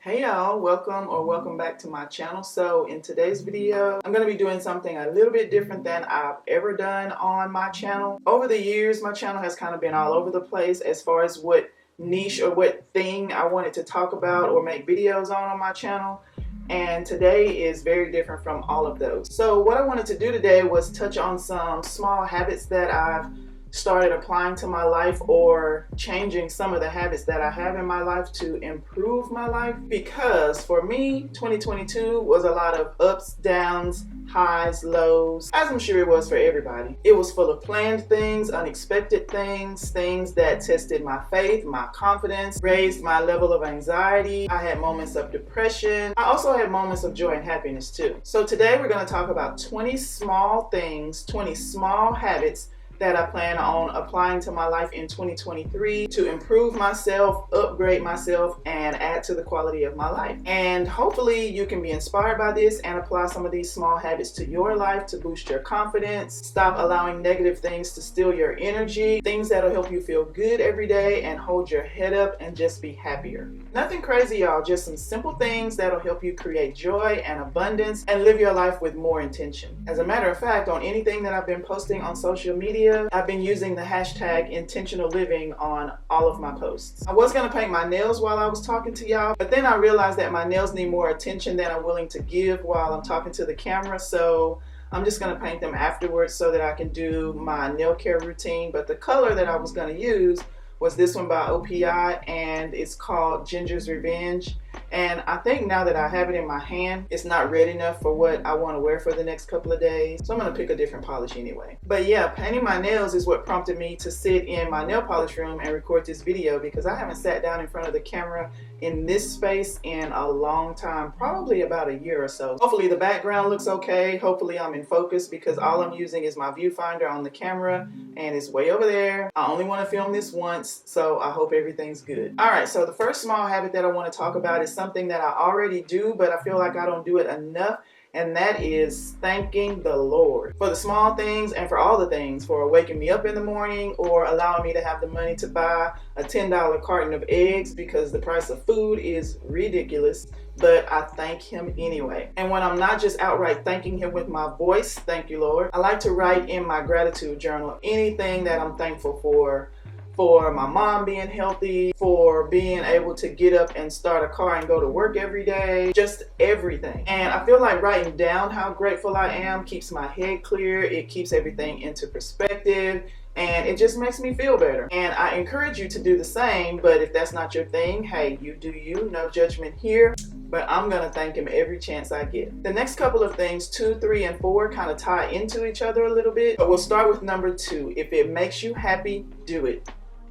Hey y'all, welcome back to my channel. So in today's video, I'm going to be doing something a little bit different than I've ever done on my channel. Over the years, my channel has kind of been all over the place as far as what niche or what thing I wanted to talk about or make videos on my channel. And today is very different from all of those. So what I wanted to do today was touch on some small habits that I've started applying to my life, or changing some of the habits that I have in my life to improve my life. Because for me, 2022 was a lot of ups, downs, highs, lows, as I'm sure it was for everybody. It was full of planned things, unexpected things, things that tested my faith, my confidence, raised my level of anxiety. I had moments of depression. I also had moments of joy and happiness too. So today we're going to talk about 20 small things, 20 small habits that I plan on applying to my life in 2023 to improve myself, upgrade myself, and add to the quality of my life. And hopefully you can be inspired by this and apply some of these small habits to your life to boost your confidence, stop allowing negative things to steal your energy, things that'll help you feel good every day and hold your head up and just be happier. Nothing crazy, y'all, just some simple things that'll help you create joy and abundance and live your life with more intention. As a matter of fact, on anything that I've been posting on social media, I've been using the hashtag intentional living on all of my posts. I was going to paint my nails while I was talking to y'all, but then I realized that my nails need more attention than I'm willing to give while I'm talking to the camera, so I'm just going to paint them afterwards so that I can do my nail care routine. But the color that I was going to use was this one by OPI, and it's called Ginger's Revenge. And I think now that I have it in my hand, it's not red enough for what I want to wear for the next couple of days. So I'm going to pick a different polish anyway. But yeah, painting my nails is what prompted me to sit in my nail polish room and record this video, because I haven't sat down in front of the camera in this space in a long time, probably about a year or so. Hopefully the background looks okay. Hopefully I'm in focus, because all I'm using is my viewfinder on the camera and it's way over there. I only want to film this once, so I hope everything's good. All right, so the first small habit that I want to talk about is something that I already do, but I feel like I don't do it enough. And that is thanking the Lord for the small things and for all the things, for waking me up in the morning or allowing me to have the money to buy a $10 carton of eggs, because the price of food is ridiculous, but I thank Him anyway. And when I'm not just outright thanking Him with my voice, thank you, Lord, I like to write in my gratitude journal anything that I'm thankful for my mom being healthy, for being able to get up and start a car and go to work every day, just everything. And I feel like writing down how grateful I am keeps my head clear, it keeps everything into perspective, and it just makes me feel better. And I encourage you to do the same, but if that's not your thing, hey, you do you, no judgment here. But I'm gonna thank Him every chance I get. The next couple of things, 2, 3, and 4, kind of tie into each other a little bit, but we'll start with number 2. If it makes you happy, do it.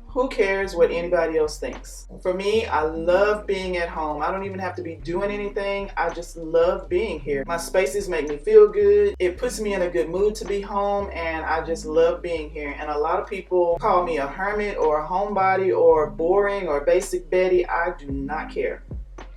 Who cares what anybody else thinks? For me, I love being at home. I don't even have to be doing anything. I just love being here. My spaces make me feel good. It puts me in a good mood to be home, and I just love being here. And a lot of people call me a hermit or a homebody or boring or basic Betty. I do not care.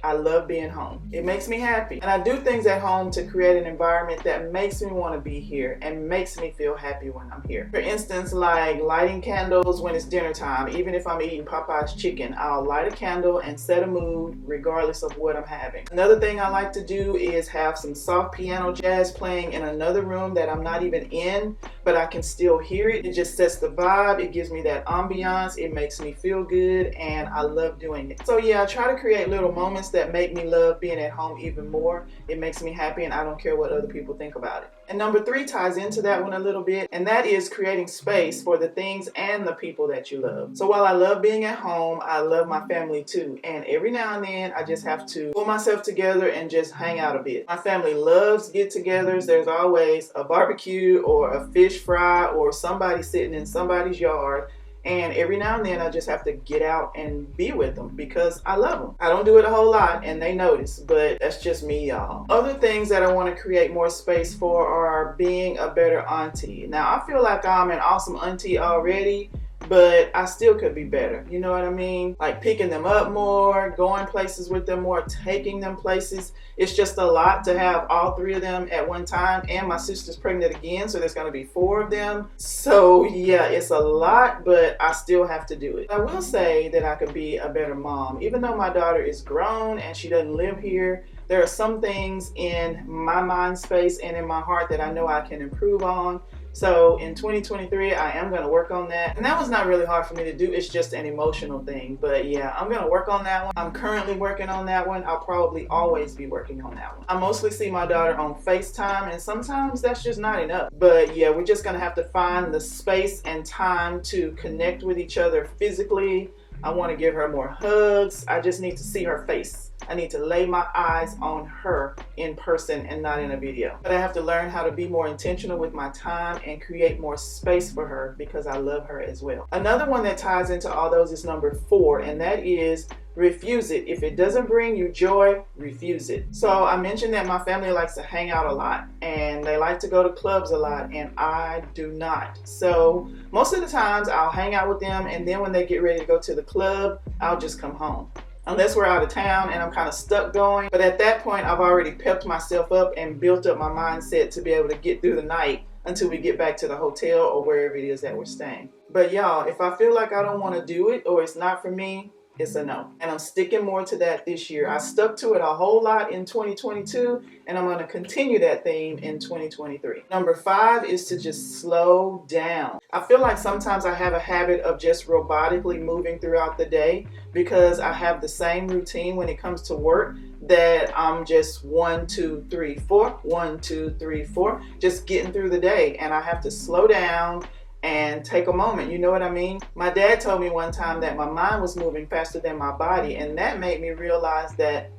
I love being home. It makes me happy. And I do things at home to create an environment that makes me want to be here and makes me feel happy when I'm here. For instance, like lighting candles when it's dinner time. Even if I'm eating Popeye's chicken, I'll light a candle and set a mood regardless of what I'm having. Another thing I like to do is have some soft piano jazz playing in another room that I'm not even in, but I can still hear it. It just sets the vibe. It gives me that ambiance. It makes me feel good, and I love doing it. So yeah, I try to create little moments that make me love being at home even more. It makes me happy, and I don't care what other people think about it. And number 3 ties into that one a little bit, and that is creating space for the things and the people that you love. So while I love being at home, I love my family too. And every now and then, I just have to pull myself together and just hang out a bit. My family loves get-togethers. There's always a barbecue or a fish fry or somebody sitting in somebody's yard. And every now and then I just have to get out and be with them because I love them. I don't do it a whole lot and they notice, but that's just me, y'all. Other things that I want to create more space for are being a better auntie. Now, I feel like I'm an awesome auntie already, but I still could be better. You know what I mean? Like picking them up more, going places with them more, taking them places. It's just a lot to have all 3 of them at one time, and my sister's pregnant again, so there's going to be 4 of them. So yeah, it's a lot, but I still have to do it. I will say that I could be a better mom. Even though my daughter is grown and she doesn't live here, there are some things in my mind space and in my heart that I know I can improve on. So in 2023, I am going to work on that. And that was not really hard for me to do. It's just an emotional thing. But yeah, I'm going to work on that one. I'm currently working on that one. I'll probably always be working on that one. I mostly see my daughter on FaceTime, and sometimes that's just not enough. But yeah, we're just going to have to find the space and time to connect with each other physically. I want to give her more hugs. I just need to see her face. I need to lay my eyes on her in person and not in a video. But I have to learn how to be more intentional with my time and create more space for her because I love her as well. Another one that ties into all those is number 4, and that is refuse it. If it doesn't bring you joy, refuse it. So I mentioned that my family likes to hang out a lot and they like to go to clubs a lot, and I do not. So most of the times I'll hang out with them, and then when they get ready to go to the club, I'll just come home. Unless we're out of town and I'm kind of stuck going. But at that point, I've already pepped myself up and built up my mindset to be able to get through the night until we get back to the hotel or wherever it is that we're staying. But y'all, if I feel like I don't want to do it or it's not for me, it's a no. And I'm sticking more to that this year. I stuck to it a whole lot in 2022, and I'm going to continue that theme in 2023. Number 5 is to just slow down. I feel like sometimes I have a habit of just robotically moving throughout the day because I have the same routine when it comes to work that I'm just 1, 2, 3, 4, 1, 2, 3, 4, just getting through the day, and I have to slow down and take a moment. You know what I mean? My dad told me one time that my mind was moving faster than my body, and that made me realize that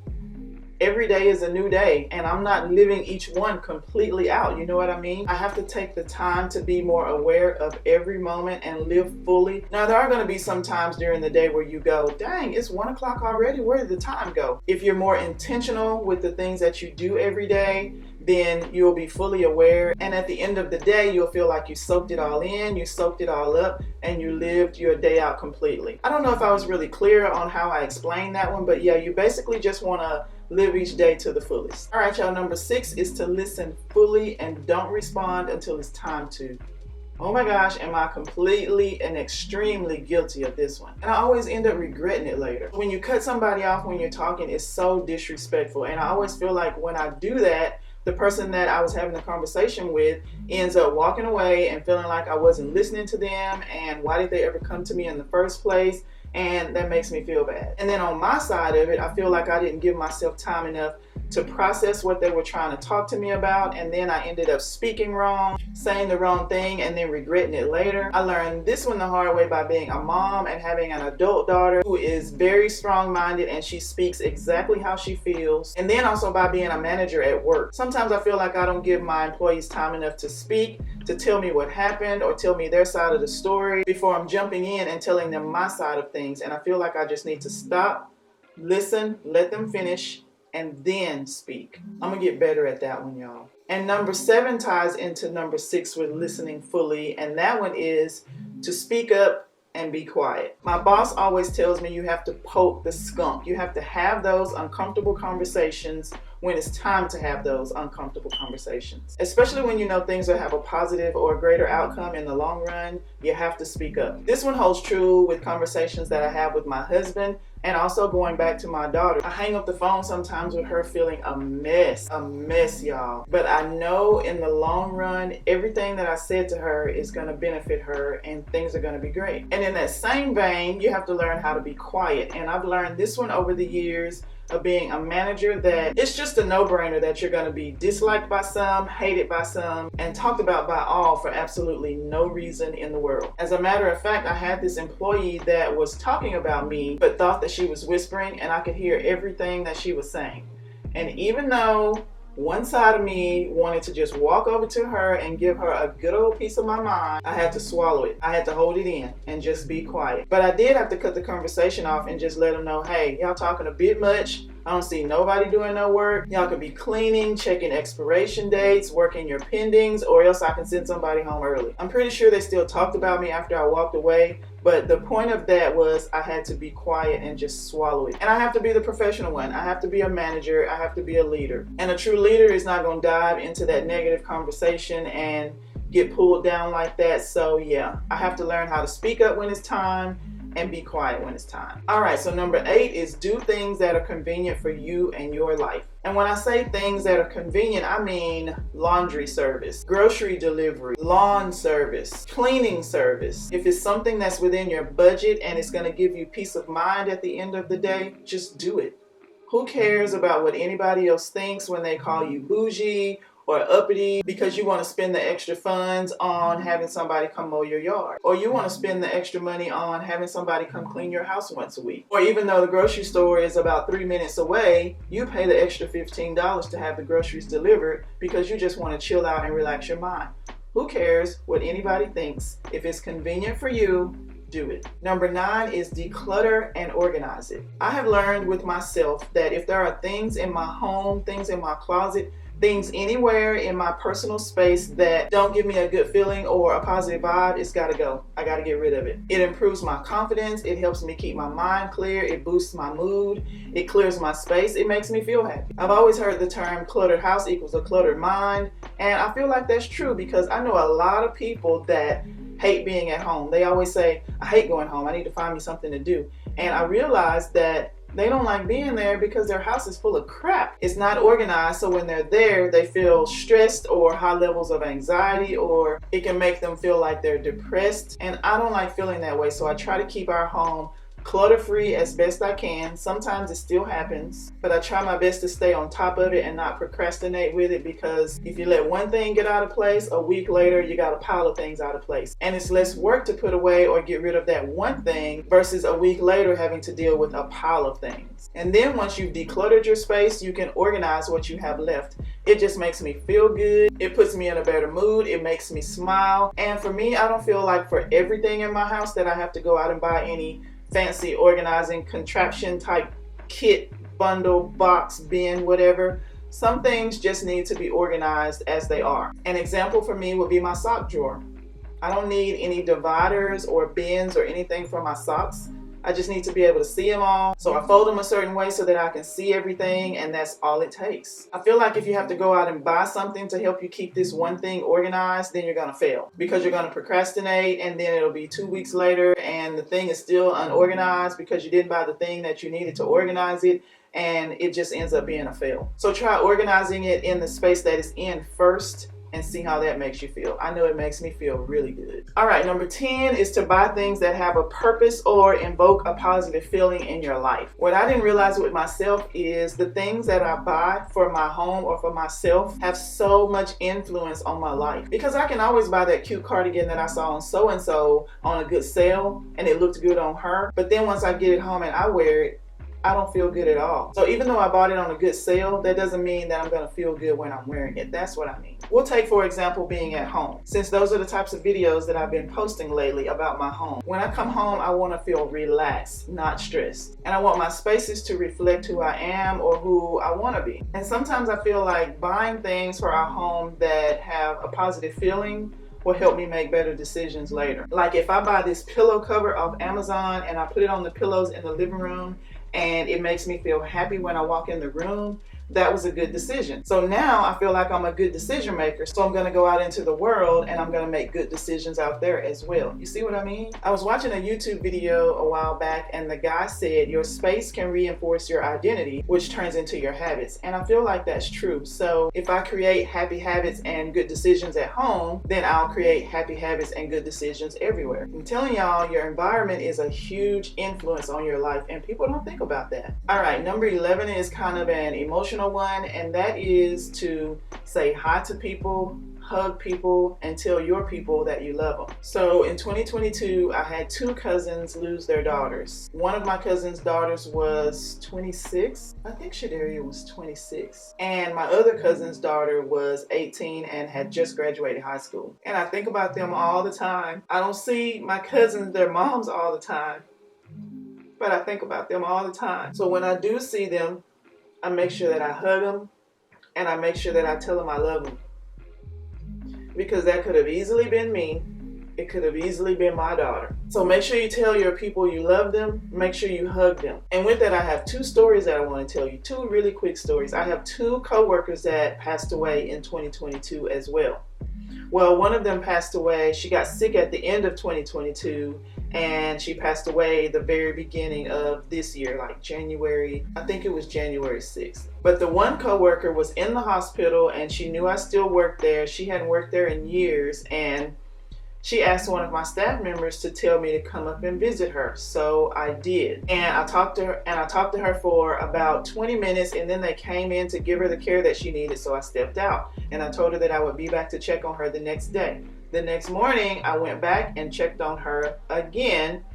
every day is a new day and I'm not living each one completely out. You know what I mean? I have to take the time to be more aware of every moment and live fully. Now, there are going to be some times during the day where you go, dang, it's 1 o'clock already. Where did the time go? If you're more intentional with the things that you do every day, then you'll be fully aware, and at the end of the day you'll feel like you soaked it all in, you soaked it all up, and you lived your day out completely. I don't know if I was really clear on how I explained that one, but yeah, you basically just want to live each day to the fullest. All right, y'all, number 6 is to listen fully and don't respond until it's time to. Oh my gosh, am I completely and extremely guilty of this one. And I always end up regretting it later. When you cut somebody off when you're talking, it's so disrespectful, and I always feel like when I do that, the person that I was having a conversation with ends up walking away and feeling like I wasn't listening to them, and why did they ever come to me in the first place? And that makes me feel bad. And then on my side of it, I feel like I didn't give myself time enough to process what they were trying to talk to me about, and then I ended up speaking wrong, saying the wrong thing, and then regretting it later. I learned this one the hard way by being a mom and having an adult daughter who is very strong-minded and she speaks exactly how she feels, and then also by being a manager at work. Sometimes I feel like I don't give my employees time enough to speak, to tell me what happened or tell me their side of the story before I'm jumping in and telling them my side of things, and I feel like I just need to stop, listen, let them finish, and then speak. I'm gonna get better at that one, y'all. And number 7 ties into number 6 with listening fully, and that one is to speak up and be quiet. My boss always tells me you have to poke the skunk. You have to have those uncomfortable conversations when it's time to have those uncomfortable conversations. Especially when you know things will have a positive or a greater outcome in the long run, you have to speak up. This one holds true with conversations that I have with my husband, and also going back to my daughter. I hang up the phone sometimes with her feeling a mess, y'all. But I know in the long run, everything that I said to her is gonna benefit her and things are gonna be great. And in that same vein, you have to learn how to be quiet. And I've learned this one over the years of being a manager, that it's just a no-brainer that you're going to be disliked by some, hated by some, and talked about by all for absolutely no reason in the world. As a matter of fact, I had this employee that was talking about me but thought that she was whispering, and I could hear everything that she was saying. And even though one side of me wanted to just walk over to her and give her a good old piece of my mind, I had to swallow it. I had to hold it in and just be quiet. But I did have to cut the conversation off and just let them know, hey, y'all talking a bit much. I don't see nobody doing no work. Y'all could be cleaning, checking expiration dates, working your pendings, or else I can send somebody home early. I'm pretty sure they still talked about me after I walked away, But the point of that was I had to be quiet and just swallow it. And I have to be the professional one. I have to be a manager. I have to be a leader. And a true leader is not going to dive into that negative conversation and get pulled down like that. So yeah, I have to learn how to speak up when it's time and be quiet when it's time. All right, so number 8 is do things that are convenient for you and your life. And when I say things that are convenient, I mean laundry service, grocery delivery, lawn service, cleaning service. If it's something that's within your budget and it's going to give you peace of mind at the end of the day, just do it. Who cares about what anybody else thinks when they call you bougie or uppity because you want to spend the extra funds on having somebody come mow your yard, or you want to spend the extra money on having somebody come clean your house once a week, or even though the grocery store is about 3 minutes away, you pay the extra $15 to have the groceries delivered because you just want to chill out and relax your mind. Who cares what anybody thinks? If it's convenient for you, do it. Number 9 is declutter and organize it. I have learned with myself that if there are things in my home, things in my closet, things anywhere in my personal space that don't give me a good feeling or a positive vibe, it's got to go. I got to get rid of it. It improves my confidence. It helps me keep my mind clear. It boosts my mood. It clears my space. It makes me feel happy. I've always heard the term cluttered house equals a cluttered mind, and I feel like that's true because I know a lot of people that hate being at home. They always say, I hate going home. I need to find me something to do. And I realized that they don't like being there because their house is full of crap. It's not organized, so when they're there, they feel stressed or high levels of anxiety, or it can make them feel like they're depressed. And I don't like feeling that way, so I try to keep our home clutter-free as best I can. Sometimes it still happens, but I try my best to stay on top of it and not procrastinate with it, because if you let one thing get out of place, a week later you got a pile of things out of place. And it's less work to put away or get rid of that one thing versus a week later having to deal with a pile of things. And then once you've decluttered your space, you can organize what you have left. It just makes me feel good. It puts me in a better mood. It makes me smile. And for me, I don't feel like for everything in my house that I have to go out and buy any fancy organizing contraption type kit, bundle, box, bin, whatever. Some things just need to be organized as they are. An example for me would be my sock drawer. I don't need any dividers or bins or anything for my socks. I just need to be able to see them all. So I fold them a certain way so that I can see everything, and that's all it takes. I feel like if you have to go out and buy something to help you keep this one thing organized, then you're going to fail, because you're going to procrastinate, and then it'll be 2 weeks later and the thing is still unorganized because you didn't buy the thing that you needed to organize it, and it just ends up being a fail. So try organizing it in the space that it's in first and see how that makes you feel. I know it makes me feel really good. All right, number 10 is to buy things that have a purpose or invoke a positive feeling in your life. What I didn't realize with myself is the things that I buy for my home or for myself have so much influence on my life, because I can always buy that cute cardigan that I saw on so-and-so on a good sale and it looked good on her, but then once I get it home and I wear it, I don't feel good at all. So even though I bought it on a good sale, that doesn't mean that I'm going to feel good when I'm wearing it. That's what I mean. We'll take, for example, being at home, since those are the types of videos that I've been posting lately about my home. When I come home, I want to feel relaxed, not stressed. And I want my spaces to reflect who I am or who I want to be. And sometimes I feel like buying things for our home that have a positive feeling will help me make better decisions later. Like if I buy this pillow cover off Amazon and I put it on the pillows in the living room, and it makes me feel happy when I walk in the room, that was a good decision. So now I feel like I'm a good decision maker. So I'm going to go out into the world and I'm going to make good decisions out there as well. You see what I mean? I was watching a YouTube video a while back and the guy said your space can reinforce your identity, which turns into your habits. And I feel like that's true. So if I create happy habits and good decisions at home, then I'll create happy habits and good decisions everywhere. I'm telling y'all, your environment is a huge influence on your life and people don't think about that. All right, number 11 is kind of an emotional one, and that is to say hi to people, hug people, and tell your people that you love them. So in 2022, I had 2 cousins lose their daughters. One of my cousin's daughters was 26. I think Shadaria was 26. And my other cousin's daughter was 18 and had just graduated high school. And I think about them all the time. I don't see my cousins, their moms, all the time, but I think about them all the time. So when I do see them, I make sure that I hug them and I make sure that I tell them I love them, because that could have easily been me It could have easily been my daughter. So make sure you tell your people you love them. Make sure you hug them. And with that, I have 2 stories that I want to tell you. 2 really quick stories. I have 2 coworkers that passed away in 2022 as well. Well, one of them passed away. She got sick at the end of 2022, and she passed away the very beginning of this year, like January, I think it was January 6th. But the one coworker was in the hospital, and she knew I still worked there. She hadn't worked there in years, and she asked one of my staff members to tell me to come up and visit her. So I did. And I talked to her for about 20 minutes, and then they came in to give her the care that she needed. So I stepped out and I told her that I would be back to check on her the next day. The next morning, I went back and checked on her again,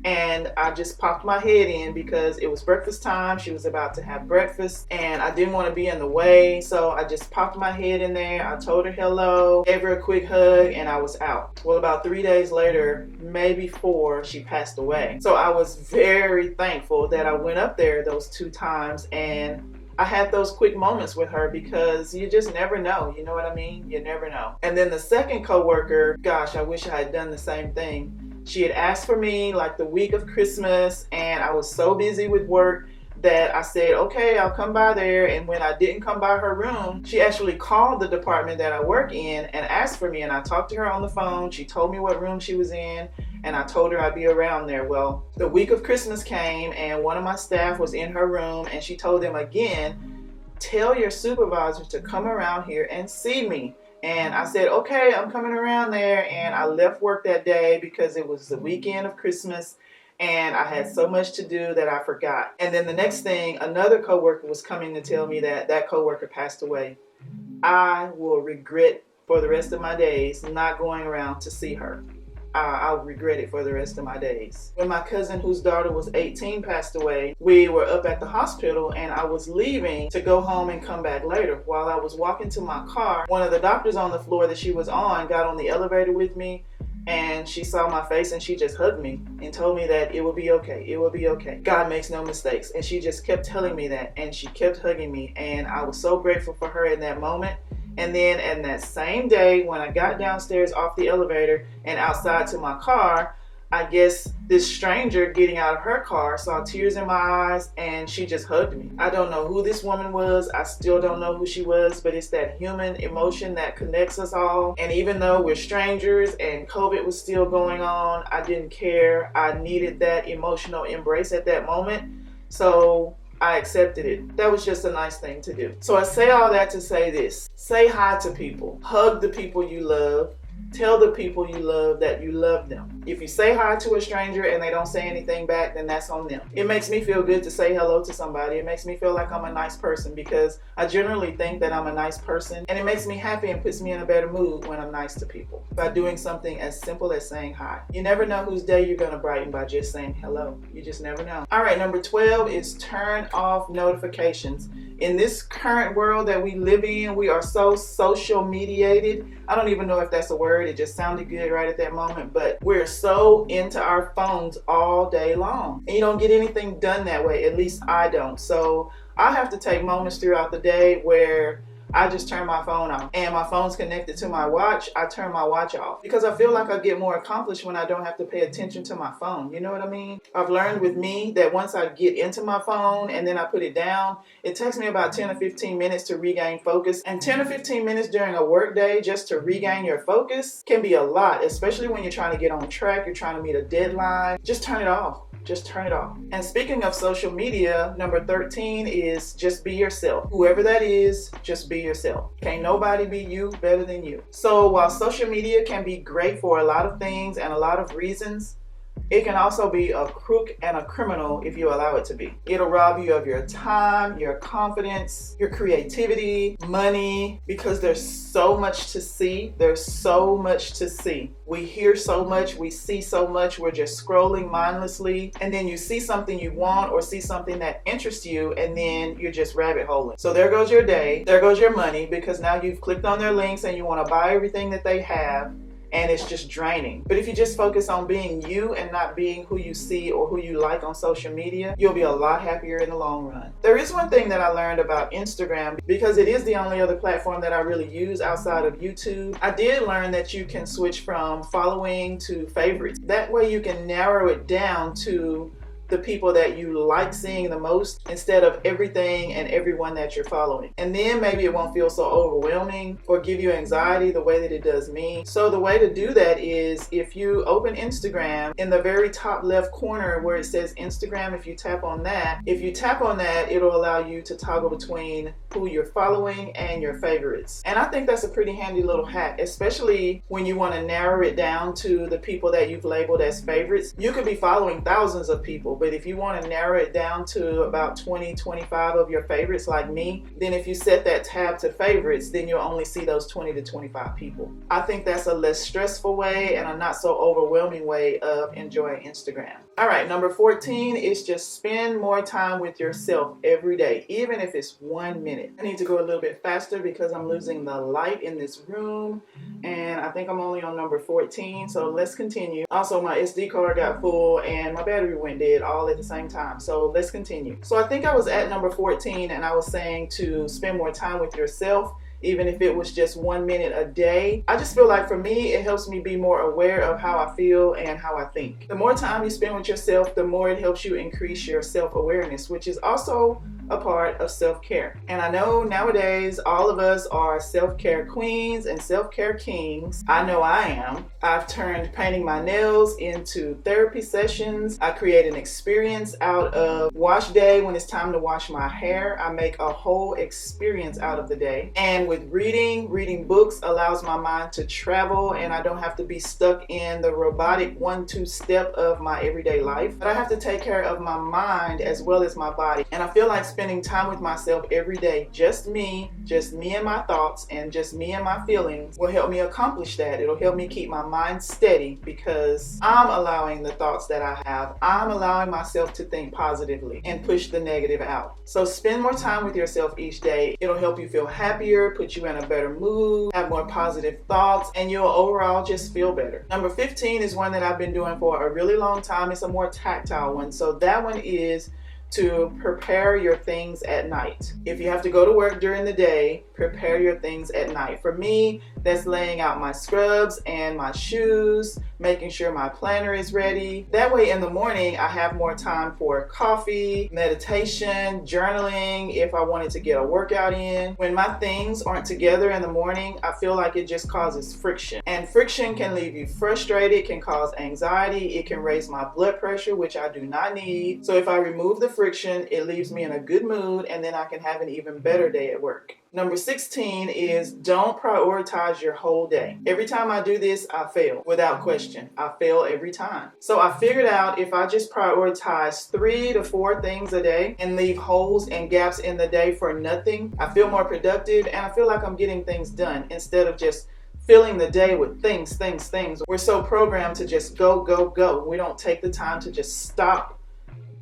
and I just popped my head in because it was breakfast time. She was about to have breakfast, and I didn't want to be in the way, so I just popped my head in there. I told her hello, gave her a quick hug, and I was out. Well, about 3 days later, maybe 4, she passed away. So I was very thankful that I went up there those 2 times, and I had those quick moments with her because you just never know. You know what I mean? You never know. And then the second coworker, gosh, I wish I had done the same thing. She had asked for me like the week of Christmas, and I was so busy with work that I said, okay, I'll come by there. And when I didn't come by her room, she actually called the department that I work in and asked for me, and I talked to her on the phone. She told me what room she was in, and I told her I'd be around there. Well, the week of Christmas came, and one of my staff was in her room, and she told them again, tell your supervisor to come around here and see me. And I said, okay, I'm coming around there. And I left work that day because it was the weekend of Christmas, and I had so much to do that I forgot. And then the next thing, another coworker was coming to tell me that that coworker passed away. I will regret for the rest of my days not going around to see her. I'll regret it for the rest of my days. When my cousin, whose daughter was 18, passed away, we were up at the hospital, and I was leaving to go home and come back later. While I was walking to my car, one of the doctors on the floor that she was on got on the elevator with me, and she saw my face, and she just hugged me and told me that it will be okay. It will be okay. God makes no mistakes. And she just kept telling me that, and she kept hugging me, and I was so grateful for her in that moment. And then in that same day, when I got downstairs off the elevator and outside to my car, I guess this stranger getting out of her car saw tears in my eyes, and she just hugged me. I don't know who this woman was. I still don't know who she was, but it's that human emotion that connects us all. And even though we're strangers and COVID was still going on, I didn't care. I needed that emotional embrace at that moment. So I accepted it. That was just a nice thing to do. So I say all that to say this. Say hi to people. Hug the people you love. Tell the people you love that you love them. If you say hi to a stranger and they don't say anything back, then that's on them. It makes me feel good to say hello to somebody. It makes me feel like I'm a nice person because I generally think that I'm a nice person, and it makes me happy and puts me in a better mood when I'm nice to people by doing something as simple as saying hi. You never know whose day you're going to brighten by just saying hello. You just never know. All right, number 12 is turn off notifications. In this current world that we live in, we are so social mediated. I don't even know if that's a word. It just sounded good right at that moment, but we're so into our phones all day long. And you don't get anything done that way. At least I don't. So I have to take moments throughout the day where I just turn my phone off, and my phone's connected to my watch. I turn my watch off because I feel like I get more accomplished when I don't have to pay attention to my phone. You know what I mean? I've learned with me that once I get into my phone and then I put it down, it takes me about 10 or 15 minutes to regain focus. And 10 or 15 minutes during a work day just to regain your focus can be a lot, especially when you're trying to get on track, you're trying to meet a deadline. Just turn it off. Just turn it off. And speaking of social media, number 13 is just be yourself. Whoever that is, just be yourself. Can't nobody be you better than you. So while social media can be great for a lot of things and a lot of reasons, it can also be a crook and a criminal if you allow it to be. It'll rob you of your time, your confidence, your creativity, money, because there's so much to see. There's so much to see. We hear so much, we see so much, we're just scrolling mindlessly, and then you see something you want or see something that interests you, and then you're just rabbit holing. So there goes your day, there goes your money, because now you've clicked on their links and you want to buy everything that they have. and it's just draining. But if you just focus on being you and not being who you see or who you like on social media, you'll be a lot happier in the long run. There is one thing that I learned about Instagram, because it is the only other platform that I really use outside of YouTube. I did learn that you can switch from following to favorites. That way you can narrow it down to the people that you like seeing the most instead of everything and everyone that you're following. And then maybe it won't feel so overwhelming or give you anxiety the way that it does me. So the way to do that is, if you open Instagram, in the very top left corner where it says Instagram, if you tap on that, it'll allow you to toggle between who you're following and your favorites. And I think that's a pretty handy little hack, especially when you want to narrow it down to the people that you've labeled as favorites. You could be following thousands of people, but if you want to narrow it down to about 20, 25 of your favorites like me, then if you set that tab to favorites, then you'll only see those 20 to 25 people. I think that's a less stressful way and a not so overwhelming way of enjoying Instagram. All right, number 14 is just spend more time with yourself every day, even if it's 1 minute. I need to go a little bit faster because I'm losing the light in this room, and I think I'm only on number 14, so let's continue. Also, my SD card got full and my battery went dead all at the same time, so let's continue. So I think I was at number 14 and I was saying to spend more time with yourself, even if it was just 1 minute a day. I just feel like for me, it helps me be more aware of how I feel and how I think. The more time you spend with yourself, the more it helps you increase your self-awareness, which is also a part of self-care. And I know nowadays all of us are self-care queens and self-care kings. I know I am. I've turned painting my nails into therapy sessions. I create an experience out of wash day. When it's time to wash my hair, I make a whole experience out of the day. And with reading books allows my mind to travel, and I don't have to be stuck in the robotic 1-2 step of my everyday life. But I have to take care of my mind as well as my body. And I feel like spending time with myself every day, just me and my thoughts and just me and my feelings, will help me accomplish that. It'll help me keep my mind steady because I'm allowing the thoughts that I have. I'm allowing myself to think positively and push the negative out. So spend more time with yourself each day. It'll help you feel happier, put you in a better mood, have more positive thoughts, and you'll overall just feel better. Number 15 is one that I've been doing for a really long time. It's a more tactile one. So that one is to prepare your things at night. If you have to go to work during the day, prepare your things at night. For me, that's laying out my scrubs and my shoes, making sure my planner is ready. That way in the morning, I have more time for coffee, meditation, journaling, if I wanted to get a workout in. When my things aren't together in the morning, I feel like it just causes friction. And friction can leave you frustrated, can cause anxiety, it can raise my blood pressure, which I do not need. So if I remove the friction, it leaves me in a good mood, and then I can have an even better day at work. Number 16 is don't prioritize your whole day. Every time I do this, I fail. Without question, I fail every time. So I figured out if I just prioritize 3 to 4 things a day and leave holes and gaps in the day for nothing, I feel more productive and I feel like I'm getting things done instead of just filling the day with things. We're so programmed to just go. We don't take the time to just stop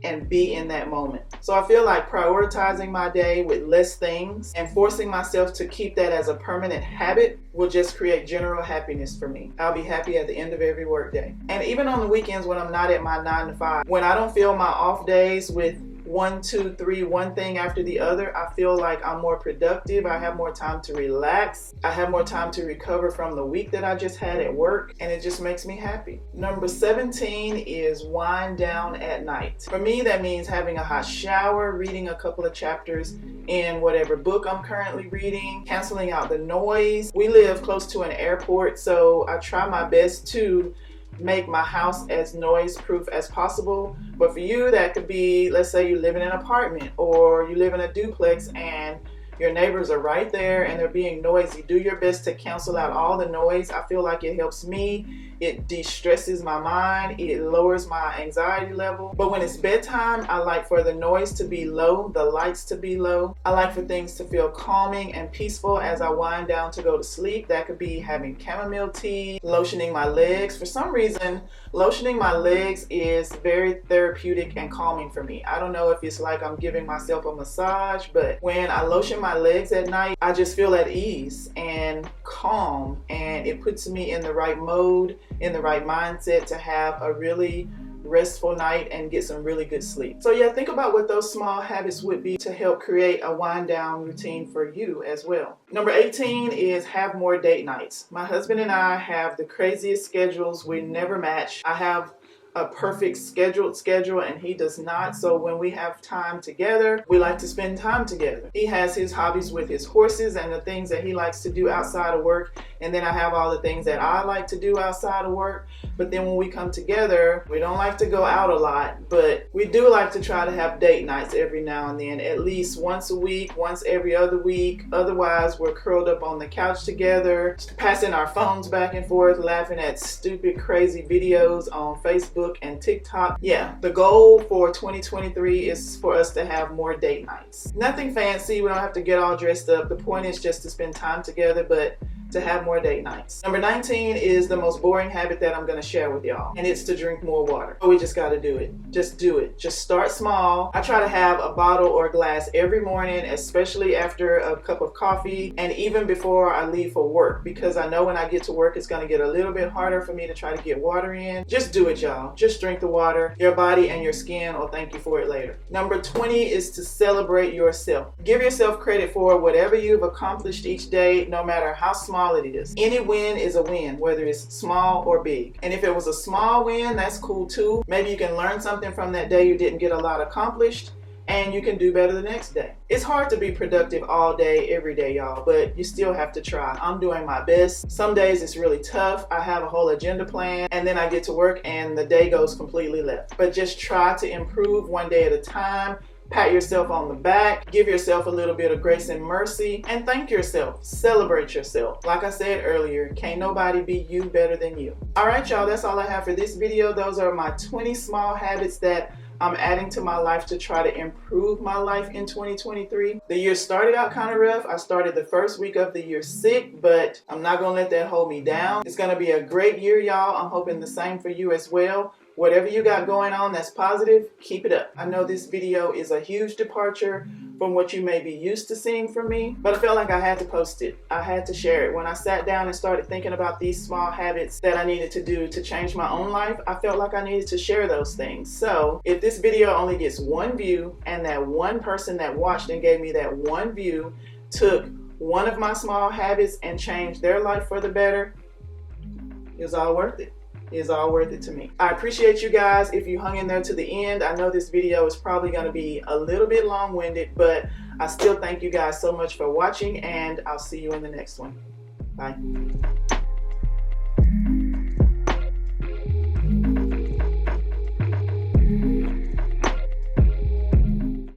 and be in that moment. So I feel like prioritizing my day with less things and forcing myself to keep that as a permanent habit will just create general happiness for me. I'll be happy at the end of every work day. And even on the weekends when I'm not at my 9 to 5, when I don't fill my off days with 1, 2, 3, one thing after the other, I feel like I'm more productive. I have more time to relax. I have more time to recover from the week that I just had at work, and it just makes me happy. Number 17 is wind down at night. For me, that means having a hot shower, reading a couple of chapters in whatever book I'm currently reading, canceling out the noise. We live close to an airport, so I try my best to make my house as noise proof as possible. But for you, that could be, let's say you live in an apartment or you live in a duplex and your neighbors are right there and they're being noisy. Do your best to cancel out all the noise. I feel like it helps me. It de-stresses my mind. It lowers my anxiety level. But when it's bedtime, I like for the noise to be low, the lights to be low. I like for things to feel calming and peaceful as I wind down to go to sleep. That could be having chamomile tea, lotioning my legs. For some reason, lotioning my legs is very therapeutic and calming for me. I don't know if it's like I'm giving myself a massage, but when I lotion my my legs at night, I just feel at ease and calm, and it puts me in the right mode, in the right mindset to have a really restful night and get some really good sleep. So yeah, think about what those small habits would be to help create a wind down routine for you as well. Number 18 is have more date nights. My husband and I have the craziest schedules. We never match. I have a perfect schedule and he does not. So when we have time together, we like to spend time together. He has his hobbies with his horses and the things that he likes to do outside of work, and then I have all the things that I like to do outside of work. But then when we come together, we don't like to go out a lot, but we do like to try to have date nights every now and then, at least once a week, once every other week. Otherwise, we're curled up on the couch together, passing our phones back and forth, laughing at stupid, crazy videos on Facebook and TikTok. Yeah, the goal for 2023 is for us to have more date nights. Nothing fancy, we don't have to get all dressed up. The point is just to spend time together, but to have more date nights. Number 19 is the most boring habit that I'm going to share with y'all, and it's to drink more water. We just got to do it. Just do it. Just start small. I try to have a bottle or a glass every morning, especially after a cup of coffee and even before I leave for work, because I know when I get to work it's going to get a little bit harder for me to try to get water in. Just do it, y'all. Just drink the water. Your body and your skin will thank you for it later. Number 20 is to celebrate yourself. Give yourself credit for whatever you've accomplished each day, no matter how small it is. Any win is a win, whether it's small or big. And if it was a small win, that's cool too. Maybe you can learn something from that day you didn't get a lot accomplished, and you can do better the next day. It's hard to be productive all day, every day, y'all, but you still have to try. I'm doing my best. Some days it's really tough. I have a whole agenda plan, and then I get to work and the day goes completely left. But just try to improve one day at a time. Pat yourself on the back, give yourself a little bit of grace and mercy, and thank yourself. Celebrate yourself. Like I said earlier, can't nobody be you better than you. All right, y'all, that's all I have for this video. Those are my 20 small habits that I'm adding to my life to try to improve my life in 2023. The year started out kind of rough. I started the first week of the year sick, but I'm not gonna let that hold me down. It's gonna be a great year, y'all. I'm hoping the same for you as well. Whatever you got going on that's positive, keep it up. I know this video is a huge departure from what you may be used to seeing from me, but I felt like I had to post it. I had to share it. When I sat down and started thinking about these small habits that I needed to do to change my own life, I felt like I needed to share those things. So if this video only gets one view, and that one person that watched and gave me that one view took one of my small habits and changed their life for the better, it was all worth it. Is all worth it to me. I appreciate you guys if you hung in there to the end. I know this video is probably going to be a little bit long-winded, but I still thank you guys so much for watching, and I'll see you in the next one. Bye.